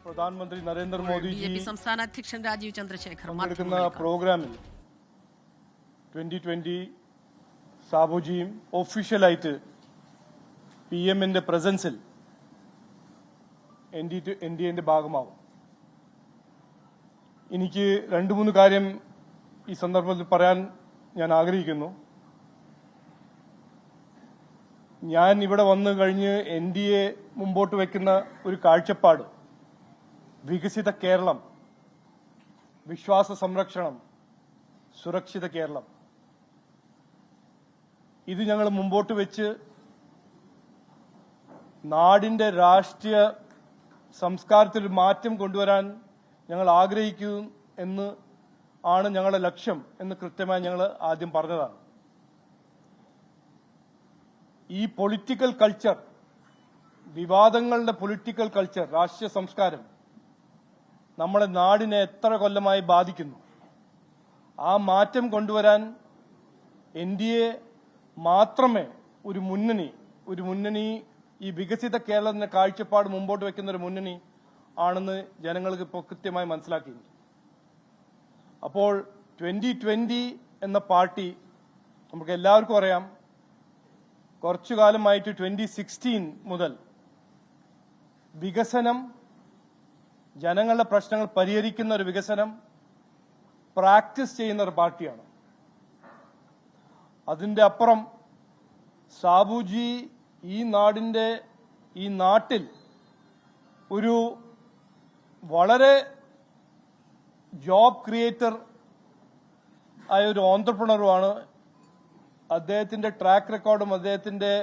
പ്രധാനമന്ത്രി നരേന്ദ്രമോദിജി സംസ്ഥാന അധ്യക്ഷൻ രാജീവ് ചന്ദ്രശേഖർ പങ്കെടുക്കുന്ന പ്രോഗ്രാമിൽ 2020 സാബുജിയും ഒഫീഷ്യലായിട്ട് PM-ന്റെ പ്രസൻസിൽ NDA-ന്റെ ഭാഗമാവും. എനിക്ക് 2-3 കാര്യം ഈ സന്ദർഭത്തിൽ പറയാൻ ഞാൻ ആഗ്രഹിക്കുന്നു. ഞാൻ ഇവിടെ വന്നു കഴിഞ്ഞ് NDA മുമ്പോട്ട് വയ്ക്കുന്ന ഒരു കാഴ്ചപ്പാട് വികസിത കേരളം, വിശ്വാസ സംരക്ഷണം, സുരക്ഷിത കേരളം, ഇത് ഞങ്ങൾ മുമ്പോട്ട് വെച്ച് നാടിന്റെ രാഷ്ട്രീയ സംസ്കാരത്തിൽ ഒരു മാറ്റം കൊണ്ടുവരാൻ ഞങ്ങൾ ആഗ്രഹിക്കും എന്ന് ആണ് ഞങ്ങളുടെ ലക്ഷ്യം എന്ന് കൃത്യമായി ഞങ്ങൾ ആദ്യം പറഞ്ഞതാണ്. ഈ പൊളിറ്റിക്കൽ കൾച്ചർ, വിവാദങ്ങളുടെ പൊളിറ്റിക്കൽ കൾച്ചർ, രാഷ്ട്രീയ സംസ്കാരം നമ്മുടെ നാടിനെ എത്ര കൊല്ലമായി ബാധിക്കുന്നു. ആ മാറ്റം കൊണ്ടുവരാൻ NDA മാത്രമേ ഒരു മുന്നണി ഈ വികസിത കേരളത്തിന്റെ കാഴ്ചപ്പാട് മുമ്പോട്ട് വെക്കുന്ന ഒരു മുന്നണി ആണെന്ന് ജനങ്ങൾക്ക് ഇപ്പോൾ കൃത്യമായി മനസ്സിലാക്കി. അപ്പോൾ 2020 എന്ന പാർട്ടി നമുക്ക് എല്ലാവർക്കും അറിയാം, കുറച്ചു കാലമായിട്ട് 2016 മുതൽ വികസനം, ജനങ്ങളുടെ പ്രശ്നങ്ങൾ പരിഹരിക്കുന്ന ഒരു വികസനം പ്രാക്ടീസ് ചെയ്യുന്ന ഒരു പാർട്ടിയാണ്. അതിന്റെ അപ്പുറം സാബുജി ഈ നാട്ടിൽ ഒരു വളരെ ജോബ് ക്രിയേറ്റർ ആയ ഒരു ഓന്റർപ്രണറുമാണ്. അദ്ദേഹത്തിന്റെ ട്രാക്ക് റെക്കോർഡും അദ്ദേഹത്തിന്റെ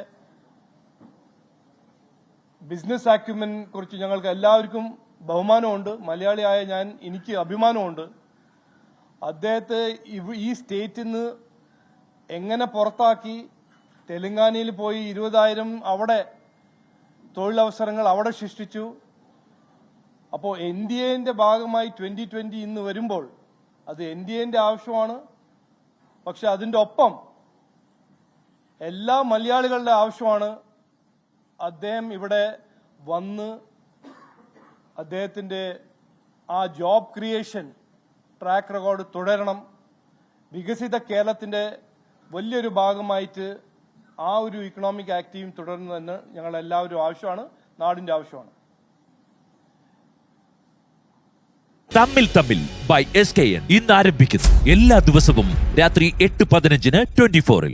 ബിസിനസ് ആക്യുമെന്റിനെ കുറിച്ച് ഞങ്ങൾക്ക് എല്ലാവർക്കും ബഹുമാനമുണ്ട്. മലയാളിയായ എനിക്ക് അഭിമാനമുണ്ട്. അദ്ദേഹത്തെ ഈ സ്റ്റേറ്റിൽ നിന്ന് എങ്ങനെ പുറത്താക്കി തെലങ്കാനയിൽ പോയി 20,000 അവിടെ തൊഴിലവസരങ്ങൾ അവിടെ സൃഷ്ടിച്ചു. അപ്പോൾ NDA-ന്റെ ഭാഗമായി 2020 ഇന്ന് വരുമ്പോൾ അത് NDA-ന്റെ ആവശ്യമാണ്. പക്ഷെ അതിന്റെ ഒപ്പം എല്ലാ മലയാളികളുടെ ആവശ്യമാണ് അദ്ദേഹം ഇവിടെ വന്ന് അദ്ദേഹത്തിന്റെ ആ ജോബ് ക്രിയേഷൻ ട്രാക്ക് റെക്കോർഡ് തുടരണം. വികസിത കേരളത്തിന്റെ വലിയൊരു ഭാഗമായിട്ട് ആ ഒരു ഇക്കണോമിക് ആക്ടിവിറ്റി തുടരുന്നതെന്ന് ഞങ്ങൾ എല്ലാവരും ആവശ്യമാണ്, നാടിന്റെ ആവശ്യമാണ്. തമ്മിൽ ബൈ SKN ഇന്ന് ആരംഭിക്കുന്നു. എല്ലാ ദിവസവും രാത്രി 8:15 24-ൽ.